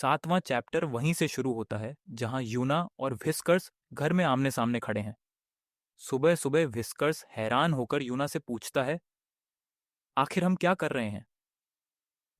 7वां chapter वहीं से शुरू होता है जहां यूना और व्हिस्कर्स घर में आमने सामने खड़े हैं। सुबह सुबह व्हिस्कर्स हैरान होकर यूना से पूछता है, आखिर हम क्या कर रहे हैं?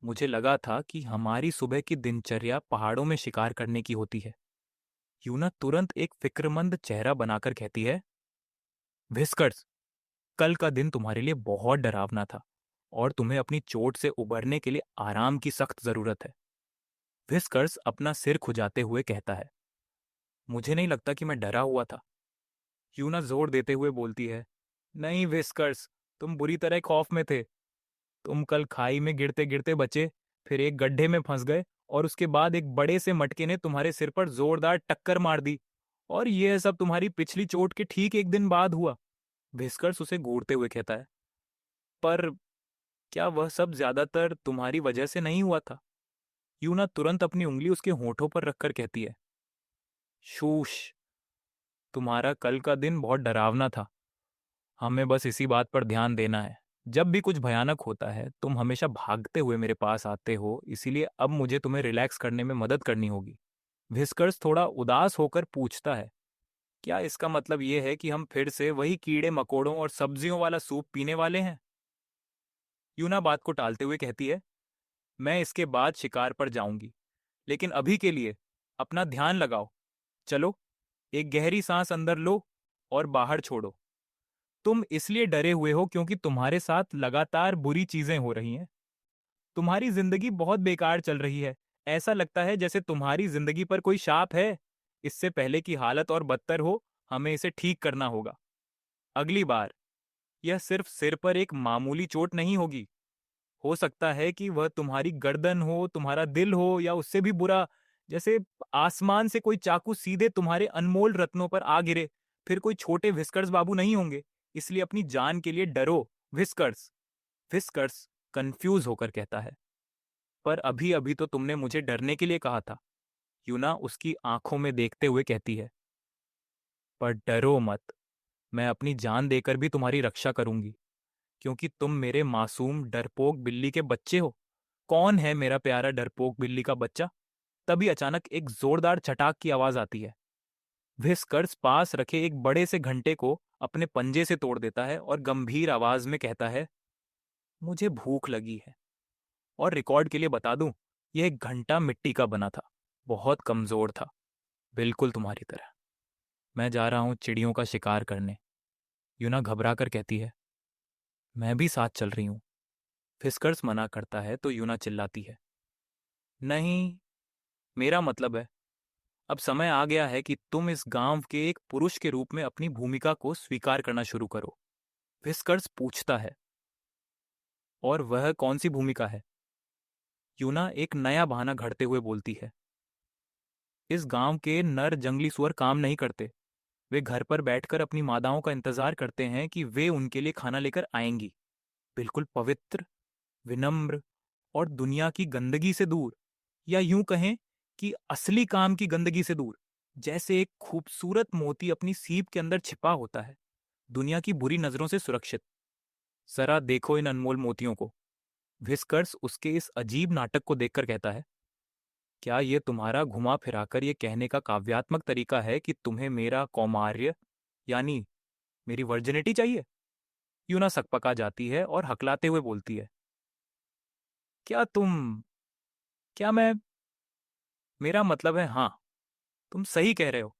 मुझे लगा था कि हमारी सुबह की दिनचर्या पहाड़ों में शिकार करने की होती है। यूना तुरंत एक फिक्रमंद चेहरा बनाकर कहती है, व्हिस्कर्स, कल का दिन तुम्हारे लिए बहुत डरावना था और तुम्हें अपनी चोट से उबरने के लिए आराम की सख्त जरूरत है। व्हिस्कर्स अपना सिर खुजाते हुए कहता है, मुझे नहीं लगता कि मैं डरा हुआ था। यूना जोर देते हुए बोलती है, नहीं व्हिस्कर्स, तुम बुरी तरह खौफ में थे। तुम कल खाई में गिरते गिरते बचे, फिर एक गड्ढे में फंस गए और उसके बाद एक बड़े से मटके ने तुम्हारे सिर पर जोरदार टक्कर मार दी। और यह सब तुम्हारी पिछली चोट के ठीक एक दिन बाद हुआ। व्हिस्कर्स उसे घूरते हुए कहता है, पर क्या वह सब ज्यादातर तुम्हारी वजह से नहीं हुआ था? यूना तुरंत अपनी उंगली उसके होठों पर रखकर कहती है, शूश, तुम्हारा कल का दिन बहुत डरावना था। हमें बस इसी बात पर ध्यान देना है। जब भी कुछ भयानक होता है तुम हमेशा भागते हुए मेरे पास आते हो, इसीलिए अब मुझे तुम्हें रिलैक्स करने में मदद करनी होगी। व्हिस्कर्स थोड़ा उदास होकर पूछता है, क्या इसका मतलब ये है कि हम फिर से वही कीड़े मकोड़ों और सब्जियों वाला सूप पीने वाले हैं? यूना बात को टालते हुए कहती है, मैं इसके बाद शिकार पर जाऊंगी, लेकिन अभी के लिए अपना ध्यान लगाओ। चलो, एक गहरी सांस अंदर लो और बाहर छोड़ो। तुम इसलिए डरे हुए हो क्योंकि तुम्हारे साथ लगातार बुरी चीजें हो रही हैं। तुम्हारी जिंदगी बहुत बेकार चल रही है। ऐसा लगता है जैसे तुम्हारी जिंदगी पर कोई शाप है। इससे पहले कि हालत और बदतर हो, हमें इसे ठीक करना होगा। अगली बार यह सिर्फ सिर पर एक मामूली चोट नहीं होगी। हो सकता है कि वह तुम्हारी गर्दन हो, तुम्हारा दिल हो, या उससे भी बुरा, जैसे आसमान से कोई चाकू सीधे तुम्हारे अनमोल रत्नों पर आ गिरे। फिर कोई छोटे व्हिस्कर्स बाबू नहीं होंगे। इसलिए अपनी जान के लिए डरो, व्हिस्कर्स। व्हिस्कर्स कंफ्यूज होकर कहता है, पर अभी अभी तो तुमने मुझे डरने के लिए कहा था। यूना उसकी आंखों में देखते हुए कहती है, पर डरो मत। मैं अपनी जान देकर भी तुम्हारी रक्षा करूंगी, क्योंकि तुम मेरे मासूम डरपोक बिल्ली के बच्चे हो। कौन है मेरा प्यारा डरपोक बिल्ली का बच्चा? तभी अचानक एक जोरदार छटाक की आवाज आती है। व्हिस्कर्स पास रखे एक बड़े से घंटे को अपने पंजे से तोड़ देता है और गंभीर आवाज में कहता है, मुझे भूख लगी है। और रिकॉर्ड के लिए बता दूं, यह एक घंटा मिट्टी का बना था, बहुत कमजोर था, बिल्कुल तुम्हारी तरह। मैं जा रहा हूं चिड़ियों का शिकार करने। यूना घबरा कर कहती है, मैं भी साथ चल रही हूं। फिस्कर्स मना करता है तो यूना चिल्लाती है, नहीं, मेरा मतलब है, अब समय आ गया है कि तुम इस गांव के एक पुरुष के रूप में अपनी भूमिका को स्वीकार करना शुरू करो। फिस्कर्स पूछता है, और वह कौन सी भूमिका है? यूना एक नया बहाना घड़ते हुए बोलती है, इस गांव के नर जंगली सुअर काम नहीं करते। वे घर पर बैठकर अपनी मादाओं का इंतजार करते हैं कि वे उनके लिए खाना लेकर आएंगी। बिल्कुल पवित्र, विनम्र और दुनिया की गंदगी से दूर, या यूं कहें कि असली काम की गंदगी से दूर। जैसे एक खूबसूरत मोती अपनी सीप के अंदर छिपा होता है, दुनिया की बुरी नजरों से सुरक्षित। जरा देखो इन अनमोल मोतियों को। व्हिस्कर्स उसके इस अजीब नाटक को देखकर कहता है, क्या ये तुम्हारा घुमा फिराकर ये कहने का काव्यात्मक तरीका है कि तुम्हें मेरा कौमार्य, यानी मेरी वर्जिनिटी चाहिए? यूना सकपका जाती है और हकलाते हुए बोलती है, क्या तुम, क्या मैं, मेरा मतलब है हाँ, तुम सही कह रहे हो।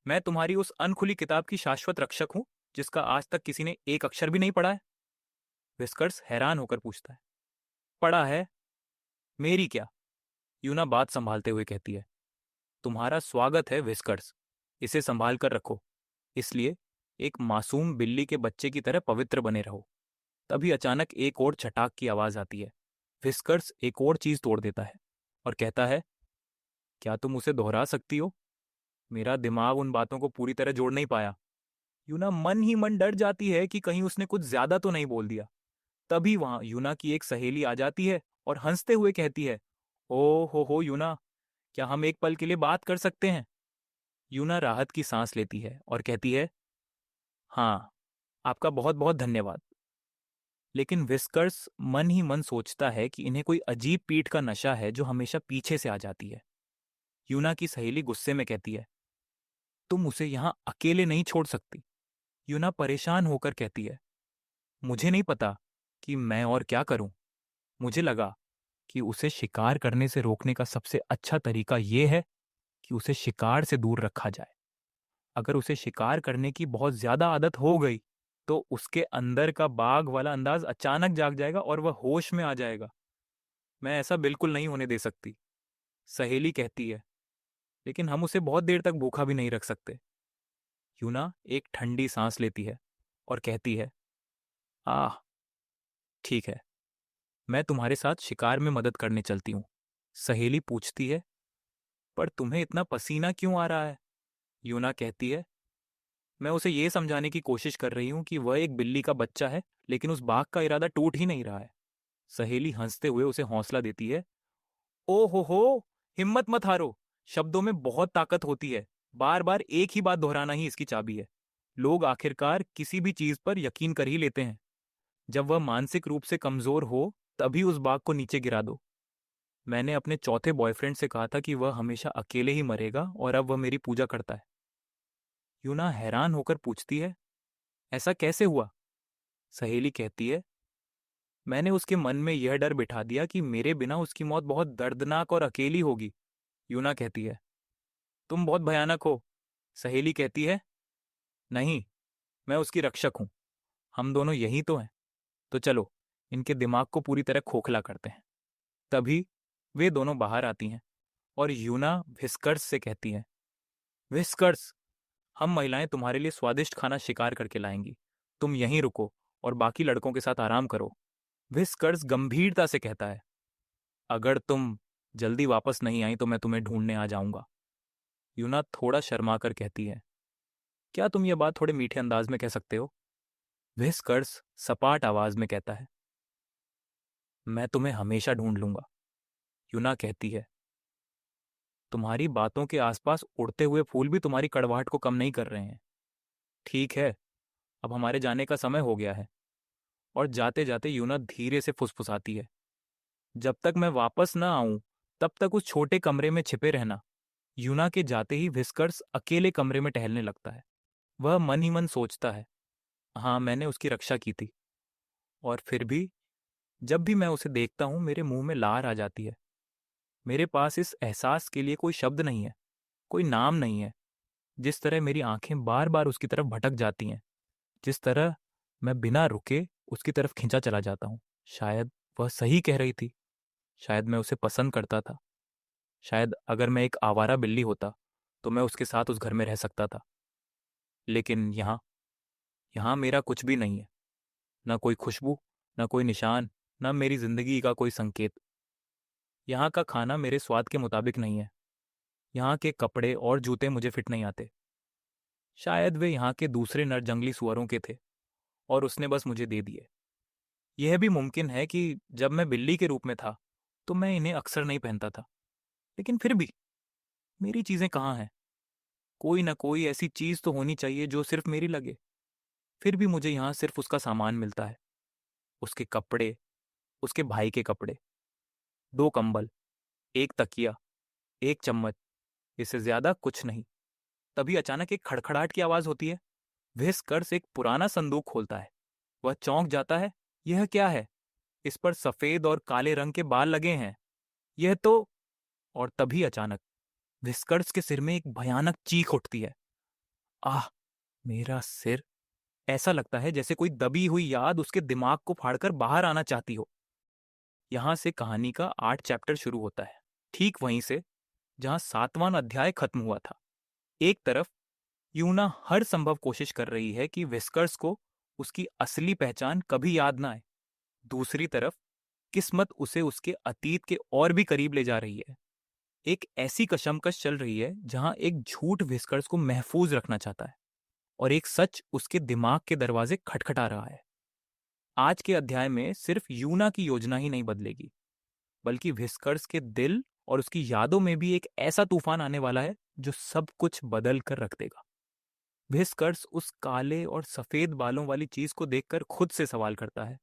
मैं तुम्हारी उस अनखुली किताब की शाश्वत रक्षक हूं, जिसका आज तक किसी ने एक अक्षर भी नहीं पढ़ा है। विस्कर्स हैरान होकर पूछता है, पढ़ा है? मेरी क्या? यूना बात संभालते हुए कहती है, तुम्हारा स्वागत है विस्कर्स, इसे संभाल कर रखो। इसलिए एक मासूम बिल्ली के बच्चे की तरह पवित्र बने रहो। तभी अचानक एक और छटाक की आवाज आती है। विस्कर्स एक और चीज तोड़ देता है और कहता है, क्या तुम उसे दोहरा सकती हो? मेरा दिमाग उन बातों को पूरी तरह जोड़ नहीं पाया। यूना मन ही मन डर जाती है कि कहीं उसने कुछ ज्यादा तो नहीं बोल दिया। तभी वहां यूना की एक सहेली आ जाती है और हंसते हुए कहती है, ओ हो यूना, क्या हम एक पल के लिए बात कर सकते हैं? यूना राहत की सांस लेती है और कहती है, हाँ, आपका बहुत बहुत धन्यवाद। लेकिन विस्कर्स मन ही मन सोचता है कि इन्हें कोई अजीब पीठ का नशा है जो हमेशा पीछे से आ जाती है। यूना की सहेली गुस्से में कहती है, तुम उसे यहां अकेले नहीं छोड़ सकती। यूना परेशान होकर कहती है, मुझे नहीं पता कि मैं और क्या करूं। मुझे लगा कि उसे शिकार करने से रोकने का सबसे अच्छा तरीका यह है कि उसे शिकार से दूर रखा जाए। अगर उसे शिकार करने की बहुत ज्यादा आदत हो गई तो उसके अंदर का बाघ वाला अंदाज अचानक जाग जाएगा और वह होश में आ जाएगा। मैं ऐसा बिल्कुल नहीं होने दे सकती। सहेली कहती है, लेकिन हम उसे बहुत देर तक भूखा भी नहीं रख सकते। यूना एक ठंडी सांस लेती है और कहती है, आह, ठीक है, मैं तुम्हारे साथ शिकार में मदद करने चलती हूँ। सहेली पूछती है, पर तुम्हें इतना पसीना क्यों आ रहा है? यूना कहती है, मैं उसे ये समझाने की कोशिश कर रही हूँ कि वह एक बिल्ली का बच्चा है, लेकिन उस बाघ का इरादा टूट ही नहीं रहा है। सहेली हंसते हुए उसे हौसला देती है, ओ हो, हिम्मत मत हारो। शब्दों में बहुत ताकत होती है। बार बार एक ही बात दोहराना ही इसकी चाबी है। लोग आखिरकार किसी भी चीज पर यकीन कर ही लेते हैं। जब वह मानसिक रूप से कमजोर हो, तभी उस बाघ को नीचे गिरा दो। मैंने अपने चौथे बॉयफ्रेंड से कहा था कि वह हमेशा अकेले ही मरेगा और अब वह मेरी पूजा करता है। यूना हैरान होकर पूछती है, ऐसा कैसे हुआ? सहेली कहती है, मैंने उसके मन में यह डर बिठा दिया कि मेरे बिना उसकी मौत बहुत दर्दनाक और अकेली होगी। यूना कहती है, तुम बहुत भयानक हो। सहेली कहती है, नहीं, मैं उसकी रक्षक हूं। हम दोनों यही तो हैं। तो चलो, इनके दिमाग को पूरी तरह खोखला करते हैं। तभी वे दोनों बाहर आती हैं और यूना विस्कर्स से कहती है, विस्कर्स, हम महिलाएं तुम्हारे लिए स्वादिष्ट खाना शिकार करके लाएंगी। तुम यहीं रुको और बाकी लड़कों के साथ आराम करो। विस्कर्स गंभीरता से कहता है, अगर तुम जल्दी वापस नहीं आई तो मैं तुम्हें ढूंढने आ जाऊंगा। यूना थोड़ा शर्मा कर कहती है, क्या तुम यह बात थोड़े मीठे अंदाज में कह सकते हो? विस्कर्स सपाट आवाज में कहता है, मैं तुम्हें हमेशा ढूंढ लूंगा। यूना कहती है, तुम्हारी बातों के आसपास उड़ते हुए फूल भी तुम्हारी कड़वाहट को कम नहीं कर रहे हैं। ठीक है, अब हमारे जाने का समय हो गया है। और जाते जाते यूना धीरे से फुसफुसाती है, जब तक मैं वापस न आऊं तब तक उस छोटे कमरे में छिपे रहना। यूना के जाते ही विस्कर्स अकेले कमरे में टहलने लगता है। वह मन ही मन सोचता है, हाँ, मैंने उसकी रक्षा की थी। और फिर भी जब भी मैं उसे देखता हूं मेरे मुंह में लार आ जाती है। मेरे पास इस एहसास के लिए कोई शब्द नहीं है, कोई नाम नहीं है। जिस तरह मेरी आंखें बार बार उसकी तरफ भटक जाती हैं, जिस तरह मैं बिना रुके उसकी तरफ खिंचा चला जाता हूँ। शायद वह सही कह रही थी। शायद मैं उसे पसंद करता था। शायद अगर मैं एक आवारा बिल्ली होता तो मैं उसके साथ उस घर में रह सकता था। लेकिन यहाँ यहाँ मेरा कुछ भी नहीं है। न कोई खुशबू, न कोई निशान, न मेरी जिंदगी का कोई संकेत। यहाँ का खाना मेरे स्वाद के मुताबिक नहीं है। यहाँ के कपड़े और जूते मुझे फिट नहीं आते। शायद वे यहाँ के दूसरे नर जंगली सुअरों के थे और उसने बस मुझे दे दिए। यह भी मुमकिन है कि जब मैं बिल्ली के रूप में था तो मैं इन्हें अक्सर नहीं पहनता था। लेकिन फिर भी मेरी चीजें कहाँ हैं? कोई ना कोई ऐसी चीज तो होनी चाहिए जो सिर्फ मेरी लगे। फिर भी मुझे यहाँ सिर्फ उसका सामान मिलता है। उसके कपड़े, उसके भाई के कपड़े, दो कंबल, एक तकिया, एक चम्मच, इससे ज्यादा कुछ नहीं। तभी अचानक एक खड़खड़ाहट की आवाज होती है। व्हिस्कर्स एक पुराना संदूक खोलता है। वह चौंक जाता है। यह क्या है? इस पर सफेद और काले रंग के बाल लगे हैं। यह तो... और तभी अचानक व्हिस्कर्स के सिर में एक भयानक चीख उठती है। आह, मेरा सिर! ऐसा लगता है जैसे कोई दबी हुई याद उसके दिमाग को फाड़कर बाहर आना चाहती हो। यहां से कहानी का 8 चैप्टर शुरू होता है, ठीक वहीं से जहां 7वां अध्याय खत्म हुआ था। एक तरफ यूना हर संभव कोशिश कर रही है कि विस्कर्स को उसकी असली पहचान कभी याद ना आए। दूसरी तरफ किस्मत उसे उसके अतीत के और भी करीब ले जा रही है। एक ऐसी कशमकश चल रही है जहां एक झूठ विस्कर्स को महफूज रखना चाहता है और एक सच उसके दिमाग के दरवाजे खटखटा रहा है। आज के अध्याय में सिर्फ यूना की योजना ही नहीं बदलेगी, बल्कि विस्कर्स के दिल और उसकी यादों में भी एक ऐसा तूफान आने वाला है जो सब कुछ बदल कर रख देगा। विस्कर्स उस काले और सफेद बालों वाली चीज को देखकर खुद से सवाल करता है,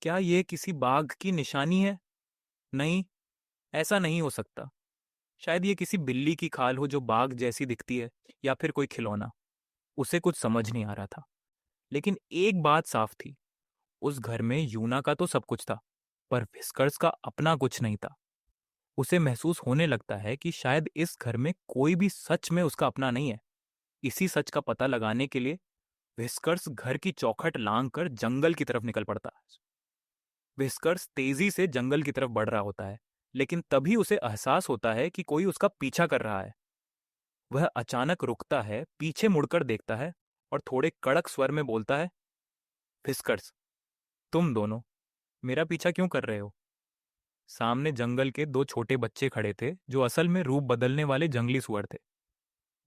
क्या ये किसी बाघ की निशानी है? नहीं, ऐसा नहीं हो सकता। शायद ये किसी बिल्ली की खाल हो जो बाघ जैसी दिखती है, या फिर कोई खिलौना। उसे कुछ समझ नहीं आ रहा था। लेकिन एक बात साफ थी, उस घर में यूना का तो सब कुछ था, पर विस्कर्स का अपना कुछ नहीं था। उसे महसूस होने लगता है कि शायद इस घर में कोई भी सच में उसका अपना नहीं है। इसी सच का पता लगाने के लिए विस्कर्स घर की चौखट लांग कर जंगल की तरफ निकल पड़ता है। विस्कर्स तेजी से जंगल की तरफ बढ़ रहा होता है, लेकिन तभी उसे एहसास होता है कि कोई उसका पीछा कर रहा है। वह अचानक रुकता है, पीछे मुड़कर देखता है और थोड़े कड़क स्वर में बोलता है, विस्कर्स, तुम दोनों मेरा पीछा क्यों कर रहे हो? सामने जंगल के दो छोटे बच्चे खड़े थे जो असल में रूप बदलने वाले जंगली सुअर थे।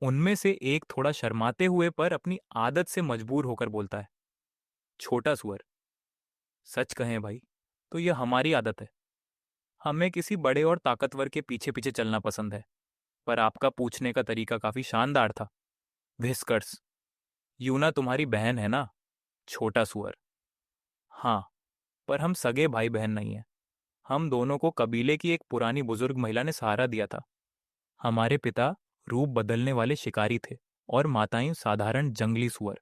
उनमें से एक थोड़ा शर्माते हुए पर अपनी आदत से मजबूर होकर बोलता है, छोटा सुअर, सच कहें भाई तो यह हमारी आदत है। हमें किसी बड़े और ताकतवर के पीछे पीछे चलना पसंद है। पर आपका पूछने का तरीका काफी शानदार था। विस्कर्स, यूना तुम्हारी बहन है ना? छोटा सुअर, हाँ, पर हम सगे भाई बहन नहीं हैं। हम दोनों को कबीले की एक पुरानी बुजुर्ग महिला ने सहारा दिया था। हमारे पिता रूप बदलने वाले शिकारी थे और माताएं साधारण जंगली सुअर।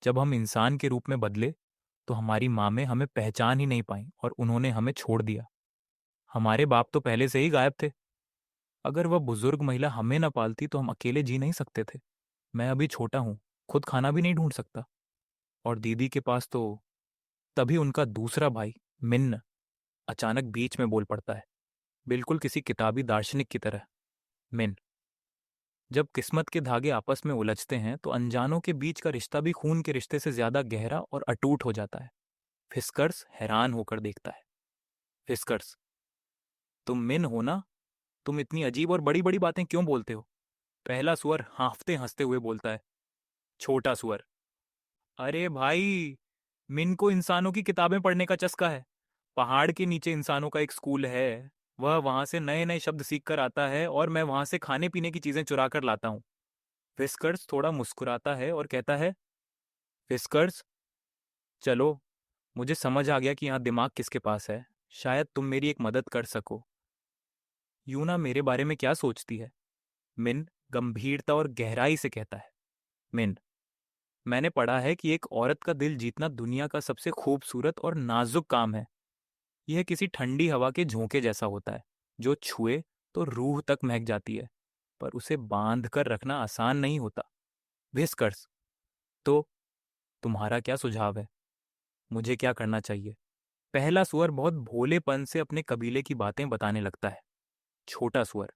जब हम इंसान के रूप में बदले तो हमारी माँ में हमें पहचान ही नहीं पाई और उन्होंने हमें छोड़ दिया। हमारे बाप तो पहले से ही गायब थे। अगर वह बुजुर्ग महिला हमें न पालती तो हम अकेले जी नहीं सकते थे। मैं अभी छोटा हूँ, खुद खाना भी नहीं ढूंढ सकता। और दीदी के पास तो। तभी उनका दूसरा भाई मिन्न अचानक बीच में बोल पड़ता है, बिल्कुल किसी किताबी दार्शनिक की तरह। मिन, जब किस्मत के धागे आपस में उलझते हैं तो अनजानों के बीच का रिश्ता भी खून के रिश्ते से ज्यादा गहरा और अटूट हो जाता है। फिस्कर्स हैरान होकर देखता है। फिस्कर्स, तुम मिन हो ना? तुम इतनी अजीब और बड़ी बड़ी बातें क्यों बोलते हो? पहला सुअर हांफते हंसते हुए बोलता है। छोटा सुअर, अरे भाई, मिन को इंसानों की किताबें पढ़ने का चस्का है। पहाड़ के नीचे इंसानों का एक स्कूल है। वह वहां से नए नए शब्द सीख कर आता है और मैं वहां से खाने पीने की चीजें चुरा कर लाता हूँ। विस्कर्स थोड़ा मुस्कुराता है और कहता है, विस्कर्स, चलो, मुझे समझ आ गया कि यहाँ दिमाग किसके पास है। शायद तुम मेरी एक मदद कर सको। यूना मेरे बारे में क्या सोचती है? मिन गंभीरता और गहराई से कहता है। मिन, मैंने पढ़ा है कि एक औरत का दिल जीतना दुनिया का सबसे खूबसूरत और नाजुक काम है। यह किसी ठंडी हवा के झोंके जैसा होता है, जो छुए तो रूह तक महक जाती है, पर उसे बांध कर रखना आसान नहीं होता। विस्कर्स, तो तुम्हारा क्या सुझाव है? मुझे क्या करना चाहिए? पहला सुअर बहुत भोलेपन से अपने कबीले की बातें बताने लगता है। छोटा सुअर,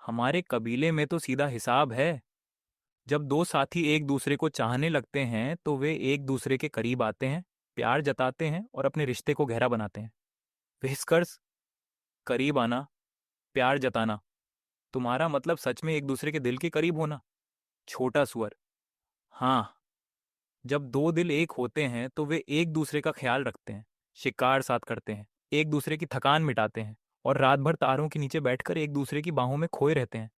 हमारे कबीले में तो सीधा हिसाब है। जब दो साथी एक दूसरे को चाहने लगते हैं तो वे एक दूसरे के करीब आते हैं, प्यार जताते हैं और अपने रिश्ते को गहरा बनाते हैं। विस्कर्स, करीब आना, प्यार जताना, तुम्हारा मतलब सच में एक दूसरे के दिल के करीब होना? छोटा सुअर, हाँ, जब दो दिल एक होते हैं तो वे एक दूसरे का ख्याल रखते हैं, शिकार साथ करते हैं, एक दूसरे की थकान मिटाते हैं और रात भर तारों के नीचे बैठकर एक दूसरे की बाहों में खोए रहते हैं।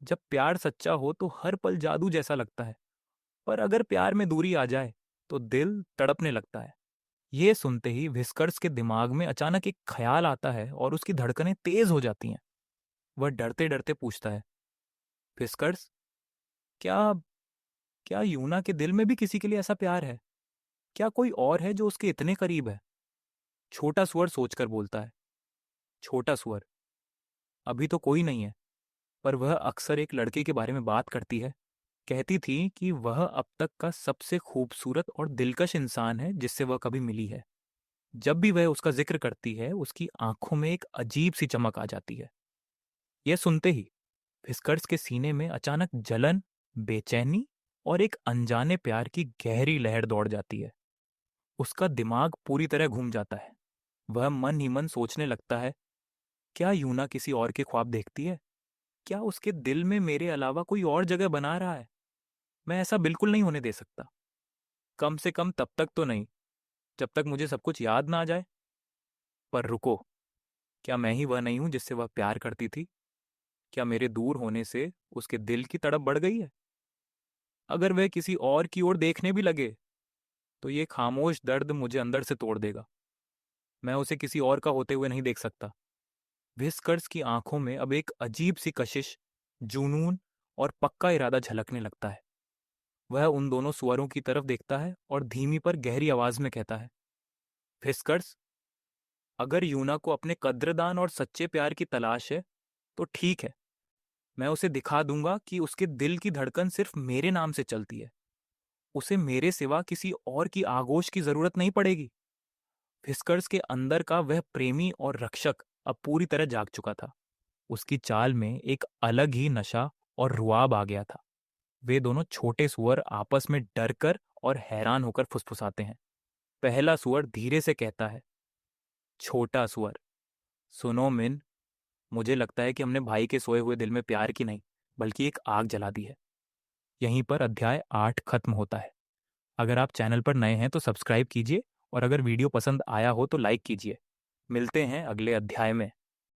जब प्यार सच्चा हो तो हर पल जादू जैसा लगता है, पर अगर प्यार में दूरी आ जाए तो दिल तड़पने लगता है। ये सुनते ही विस्कर्स के दिमाग में अचानक एक ख्याल आता है और उसकी धड़कनें तेज हो जाती हैं। वह डरते डरते पूछता है, विस्कर्स, क्या क्या यूना के दिल में भी किसी के लिए ऐसा प्यार है? क्या कोई और है जो उसके इतने करीब है? छोटा सुअर सोचकर बोलता है। छोटा सुअर, अभी तो कोई नहीं है, पर वह अक्सर एक लड़के के बारे में बात करती है। कहती थी कि वह अब तक का सबसे खूबसूरत और दिलकश इंसान है जिससे वह कभी मिली है। जब भी वह उसका जिक्र करती है उसकी आंखों में एक अजीब सी चमक आ जाती है। यह सुनते ही फिस्कर्स के सीने में अचानक जलन, बेचैनी और एक अनजाने प्यार की गहरी लहर दौड़ जाती है। उसका दिमाग पूरी तरह घूम जाता है। वह मन ही मन सोचने लगता है, क्या यूना किसी और के ख्वाब देखती है? क्या उसके दिल में मेरे अलावा कोई और जगह बना रहा है? मैं ऐसा बिल्कुल नहीं होने दे सकता। कम से कम तब तक तो नहीं, जब तक मुझे सब कुछ याद ना आ जाए। पर रुको, क्या मैं ही वह नहीं हूं जिससे वह प्यार करती थी? क्या मेरे दूर होने से उसके दिल की तड़प बढ़ गई है? अगर वह किसी और की ओर देखने भी लगे तो ये खामोश दर्द मुझे अंदर से तोड़ देगा। मैं उसे किसी और का होते हुए नहीं देख सकता। व्हिस्कर्स की आंखों में अब एक अजीब सी कशिश, जुनून और पक्का इरादा झलकने लगता है। वह उन दोनों सुअरों की तरफ देखता है और धीमी पर गहरी आवाज में कहता है, व्हिस्कर्स, अगर यूना को अपने कद्रदान और सच्चे प्यार की तलाश है तो ठीक है, मैं उसे दिखा दूंगा कि उसके दिल की धड़कन सिर्फ मेरे नाम से चलती है। उसे मेरे सिवा किसी और की आगोश की जरूरत नहीं पड़ेगी। व्हिस्कर्स के अंदर का वह प्रेमी और रक्षक अब पूरी तरह जाग चुका था। उसकी चाल में एक अलग ही नशा और रुआब आ गया था। वे दोनों छोटे सुअर आपस में डरकर और हैरान होकर फुसफुसाते हैं। पहला सुअर धीरे से कहता है, छोटा सुअर, सुनो मिन, मुझे लगता है कि हमने भाई के सोए हुए दिल में प्यार की नहीं, बल्कि एक आग जला दी है। यहीं पर अध्याय 8 खत्म होता है। अगर आप चैनल पर नए हैं तो सब्सक्राइब कीजिए और अगर वीडियो पसंद आया हो तो लाइक कीजिए। मिलते हैं अगले अध्याय में।